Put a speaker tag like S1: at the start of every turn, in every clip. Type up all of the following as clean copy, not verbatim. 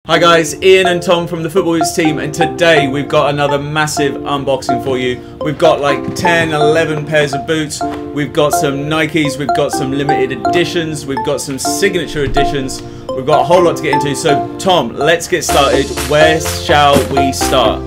S1: Hi guys, Ian and Tom from the Football Boots team, and today we've got another massive unboxing for you. We've got like 10, 11 pairs of boots, we've got some Nikes, we've got some limited editions, we've got some signature editions, we've got a whole lot to get into. So Tom, let's get started. Where shall we start?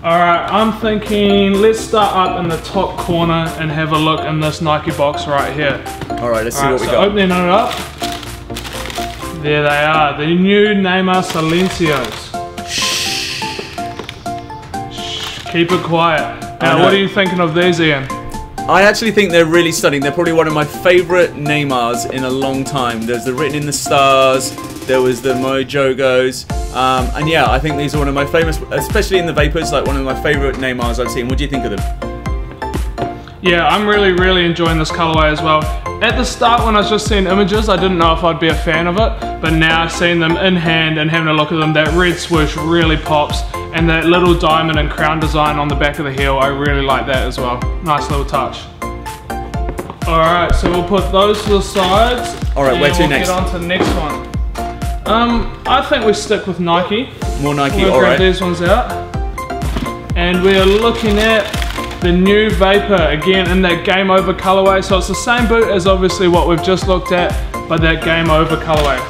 S2: Alright, I'm thinking let's start up in the top corner and have a look in this Nike box right here.
S1: Alright, let's see what we got.
S2: Opening it up. There they are, the new Neymar Silencios. Shh, keep it quiet. Now, what are you thinking of these, Ian?
S1: I actually think they're really stunning. They're probably one of my favourite Neymars in a long time. There's the Written in the Stars, there was the Mojogos, and yeah, I think these are one of my famous, especially in the Vapors, like one of my favourite Neymars I've seen. What do you think of them?
S2: Yeah, I'm really enjoying this colorway as well. At the start, when I was just seeing images, I didn't know if I'd be a fan of it, but now seeing them in hand and having a look at them, that red swoosh really pops, and that little diamond and crown design on the back of the heel, I really like that as well. Nice little touch. Alright, so we'll put those to the sides.
S1: Alright, where to next?
S2: We'll get on to the next one. I think we stick with Nike.
S1: More Nike,
S2: we'll
S1: alright.
S2: grab these ones out. And we're looking at the new Vapor, again in that Game Over colorway. So it's the same boot as obviously what we've just looked at, but that Game Over colorway.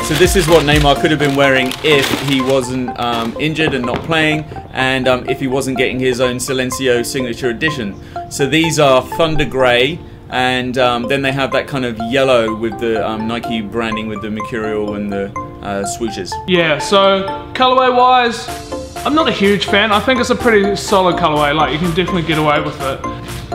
S1: So this is what Neymar could have been wearing if he wasn't injured and not playing, and if he wasn't getting his own Silencio signature edition. So these are Thunder Grey, and then they have that kind of yellow with the Nike branding with the Mercurial and the swooshes. Yeah,
S2: so colorway wise, I'm not a huge fan. I think it's a pretty solid colorway, like you can definitely get away with it.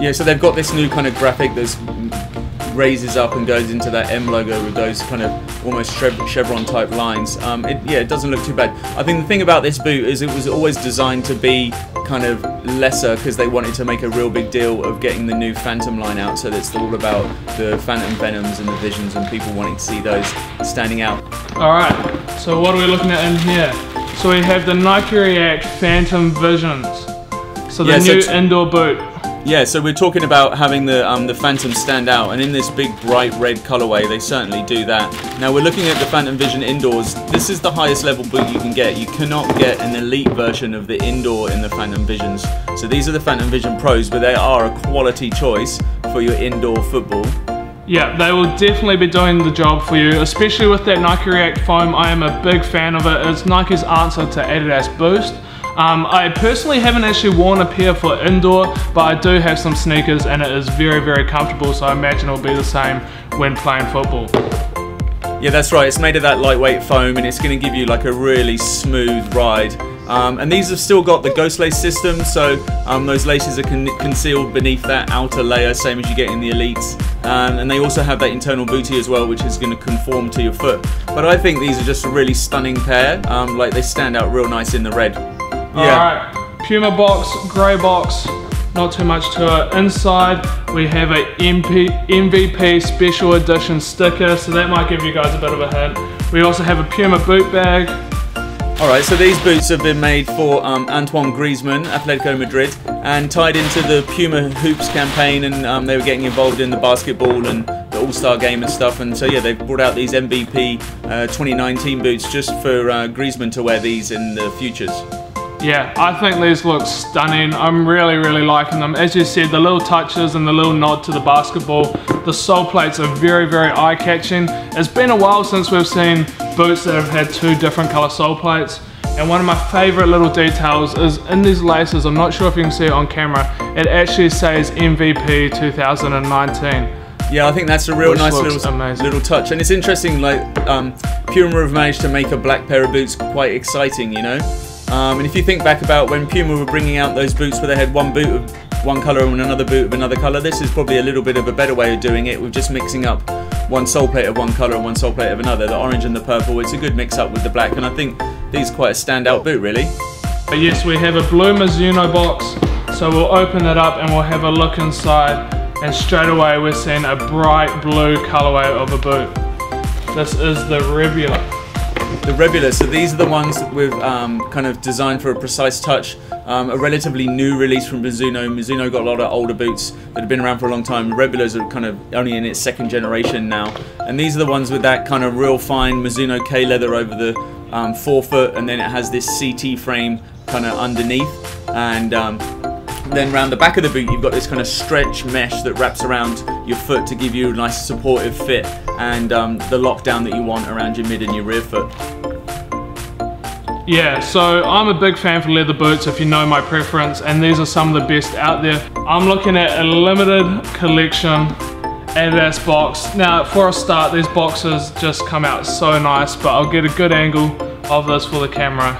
S1: Yeah, so they've got this new kind of graphic that raises up and goes into that M logo with those kind of almost chevron type lines. Yeah, it doesn't look too bad. I think the thing about this boot is it was always designed to be kind of lesser because they wanted to make a real big deal of getting the new Phantom line out, so that's all about the Phantom Venoms and the Visions and people wanting to see those standing out.
S2: Alright, so what are we looking at in here? So we have the Nike React Phantom Visions. So the new indoor boot.
S1: Yeah, so we're talking about having the Phantom stand out, and in this big bright red colorway, they certainly do that. Now we're looking at the Phantom Vision indoors. This is the highest level boot you can get. You cannot get an elite version of the indoor in the Phantom Visions. So these are the Phantom Vision Pros, but they are a quality choice for your indoor football.
S2: Yeah, they will definitely be doing the job for you, especially with that Nike React foam. I am a big fan of it. It's Nike's answer to Adidas Boost. I personally haven't actually worn a pair for indoor, but I do have some sneakers and it is very comfortable, so I imagine it'll be the same when playing football.
S1: Yeah, that's right. It's made of that lightweight foam and it's going to give you like a really smooth ride. And these have still got the ghost lace system, so those laces are concealed beneath that outer layer, same as you get in the Elites. And they also have that internal bootie as well, which is going to conform to your foot. But I think these are just a really stunning pair. Like they stand out real nice in the red. Yeah.
S2: Alright, Puma box, grey box, not too much to it. Inside we have a MVP special edition sticker, so that might give you guys a bit of a hint. We also have a Puma boot bag.
S1: Alright, so these boots have been made for Antoine Griezmann, Atletico Madrid, and tied into the Puma Hoops campaign, and they were getting involved in the basketball and the All-Star game and stuff, and so yeah, they've brought out these MVP 2019 boots just for Griezmann to wear these in the futures.
S2: Yeah, I think these look stunning. I'm really liking them. As you said, the little touches and the little nod to the basketball. The sole plates are very eye-catching. It's been a while since we've seen boots that have had two different color sole plates. And one of my favorite little details is in these laces, I'm not sure if you can see it on camera, it actually says MVP 2019.
S1: Yeah, I think that's a real nice little touch. And it's interesting, like Puma have managed to make a black pair of boots quite exciting, you know? And if you think back about when Puma were bringing out those boots where they had one boot of one colour and another boot of another colour, this is probably a little bit of a better way of doing it, with just mixing up one sole plate of one colour and one sole plate of another, the orange and the purple. It's a good mix up with the black, and I think these are quite a standout boot, really.
S2: Yes, we have a blue Mizuno box, so we'll open it up and we'll have a look inside, and straight away we're seeing a bright blue colourway of a boot. This is the Regular.
S1: The Regular, so these are the ones with kind of designed for a precise touch. A relatively new release from Mizuno. Mizuno got a lot of older boots that have been around for a long time. Regulars are kind of only in its second generation now. And these are the ones with that kind of real fine Mizuno K leather over the forefoot, and then it has this CT frame kind of underneath. And then around the back of the boot you've got this kind of stretch mesh that wraps around your foot to give you a nice supportive fit, and the lockdown that you want around your mid and your rear foot.
S2: Yeah, so I'm a big fan for leather boots, if you know my preference, and these are some of the best out there. I'm looking at a limited collection Adidas box. Now for a start, these boxes just come out so nice, but I'll get a good angle of this for the camera.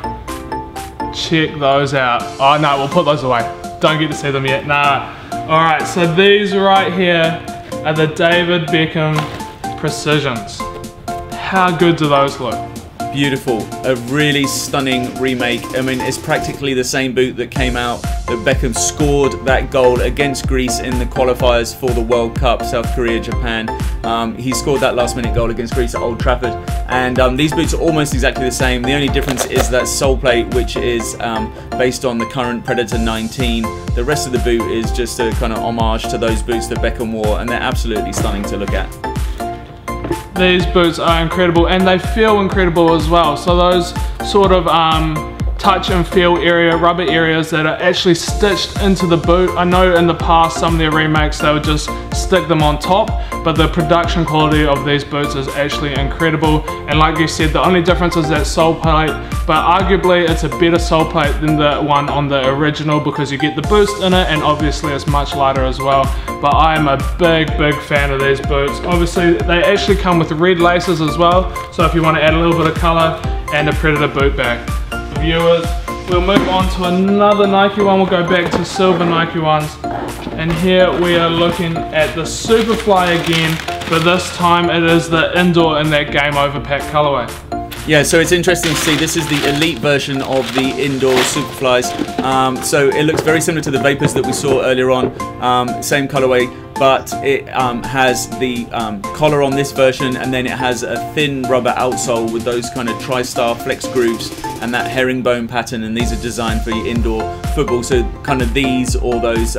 S2: Check those out. Oh no, we'll put those away. Don't get to see them yet, nah. Alright, so these right here are the David Beckham Precisions. How good do those look?
S1: Beautiful, a really stunning remake. I mean, it's practically the same boot that came out, that Beckham scored that goal against Greece in the qualifiers for the World Cup, South Korea, Japan. He scored that last minute goal against Greece at Old Trafford. And these boots are almost exactly the same. The only difference is that sole plate, which is based on the current Predator 19. The rest of the boot is just a kind of homage to those boots that Beckham wore, and they're absolutely stunning to look at.
S2: These boots are incredible, and they feel incredible as well. So those sort of touch and feel area, rubber areas that are actually stitched into the boot. I know in the past some of their remakes they would just stick them on top, but the production quality of these boots is actually incredible. And like you said, the only difference is that sole plate, but arguably it's a better sole plate than the one on the original because you get the boost in it, and obviously it's much lighter as well. But I am a big fan of these boots. Obviously they actually come with red laces as well, so if you want to add a little bit of color, and a Predator boot bag. Viewers, we'll move on to another Nike one. We'll go back to silver Nike ones, and here we are looking at the Superfly again, but this time it is the indoor in that game over pack colorway.
S1: Yeah, so it's interesting to see, this is the elite version of the indoor Superflies. So it looks very similar to the Vapors that we saw earlier on, same colorway, but it has the collar on this version, and then it has a thin rubber outsole with those kind of tri-star flex grooves and that herringbone pattern, and these are designed for your indoor football. So kind of these or those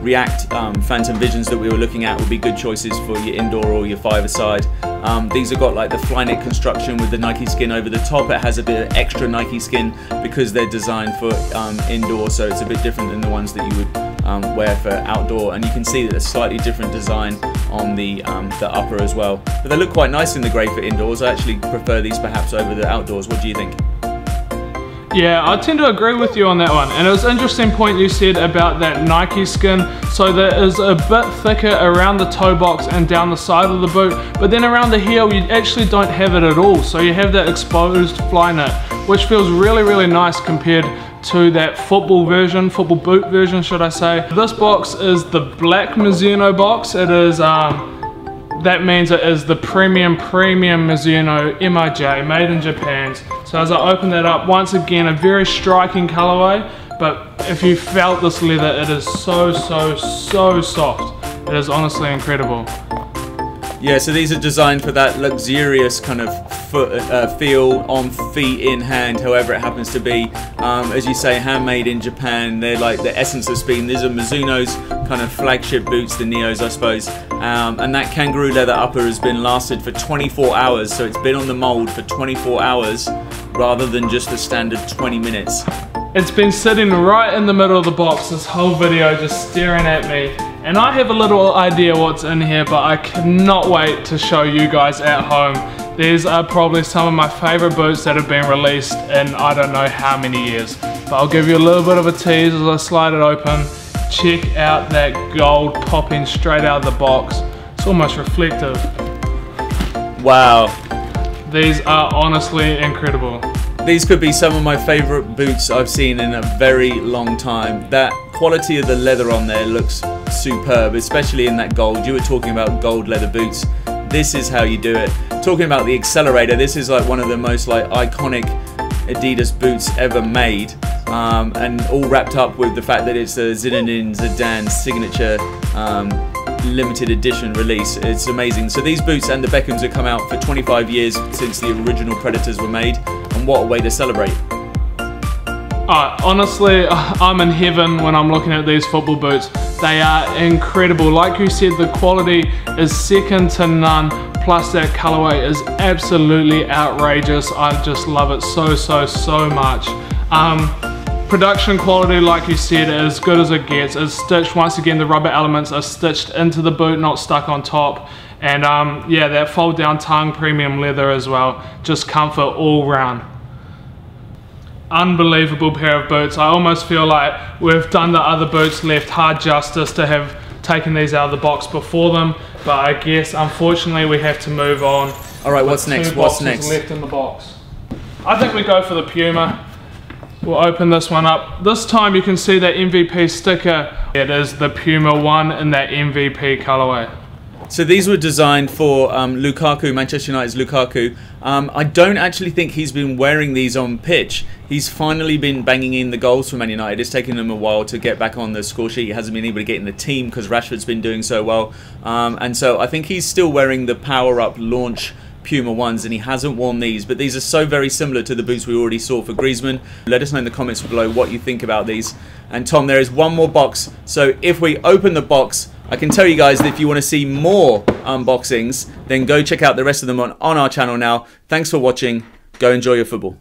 S1: React Phantom Visions that we were looking at would be good choices for your indoor or your five-a-side. These have got like the Flyknit construction with the Nike skin over the top. It has a bit of extra Nike skin because they're designed for indoor, so it's a bit different than the ones that you would wear for outdoor. And you can see that a slightly different design on the upper as well. But they look quite nice in the grey for indoors. I actually prefer these perhaps over the outdoors. What do you think?
S2: Yeah, I tend to agree with you on that one. And it was an interesting point you said about that Nike skin. So that is a bit thicker around the toe box and down the side of the boot, but then around the heel you actually don't have it at all. So you have that exposed Flyknit, which feels really nice compared to that football boot version should I say. This box is the black Mizuno box. It is that means it is the premium Mizuno MIJ, made in Japan. So as I open that up, once again a very striking colorway, but if you felt this leather, it is so soft. It is honestly incredible.
S1: Yeah, so these are designed for that luxurious kind of foot feel on feet in hand, however it happens to be. As you say, handmade in Japan. They're like the essence of speed. These are Mizuno's kind of flagship boots, the Neos I suppose. And that kangaroo leather upper has been lasted for 24 hours, so it's been on the mold for 24 hours rather than just the standard 20 minutes.
S2: It's been sitting right in the middle of the box this whole video, just staring at me. And I have a little idea what's in here, but I cannot wait to show you guys at home. These are probably some of my favorite boots that have been released in I don't know how many years. But I'll give you a little bit of a tease as I slide it open. Check out that gold popping straight out of the box. It's almost reflective.
S1: Wow.
S2: These are honestly incredible.
S1: These could be some of my favorite boots I've seen in a very long time. That quality of the leather on there looks superb, especially in that gold. You were talking about gold leather boots. This is how you do it. Talking about the accelerator, this is like one of the most like iconic Adidas boots ever made, and all wrapped up with the fact that it's a Zinedine Zidane signature limited edition release. It's amazing. So these boots and the Beckhams have come out for 25 years since the original Predators were made, and what a way to celebrate.
S2: Honestly, I'm in heaven when I'm looking at these football boots. They are incredible. Like you said, the quality is second to none, plus that colorway is absolutely outrageous. I just love it so much. Production quality, like you said, is as good as it gets. It's stitched, once again, the rubber elements are stitched into the boot, not stuck on top. And yeah, that fold down tongue, premium leather as well. Just comfort all round. Unbelievable pair of boots. I almost feel like we've done the other boots left hard justice to have taken these out of the box before them, but I guess unfortunately we have to move on.
S1: All right, what's next? What's next?
S2: Left in the box. I think we go for the Puma. We'll open this one up. This time you can see that MVP sticker. It is the Puma 1 in that MVP colorway.
S1: So these were designed for Lukaku, Manchester United's Lukaku. I don't actually think he's been wearing these on pitch. He's finally been banging in the goals for Man United. It's taken him a while to get back on the score sheet. He hasn't been able to get in the team because Rashford's been doing so well. And so I think he's still wearing the Power Up launch Puma 1s, and he hasn't worn these, but these are so very similar to the boots we already saw for Griezmann. Let us know in the comments below what you think about these. And Tom, there is one more box, so if we open the box, I can tell you guys that if you want to see more unboxings, then go check out the rest of them on our channel now. Thanks for watching. Go enjoy your football.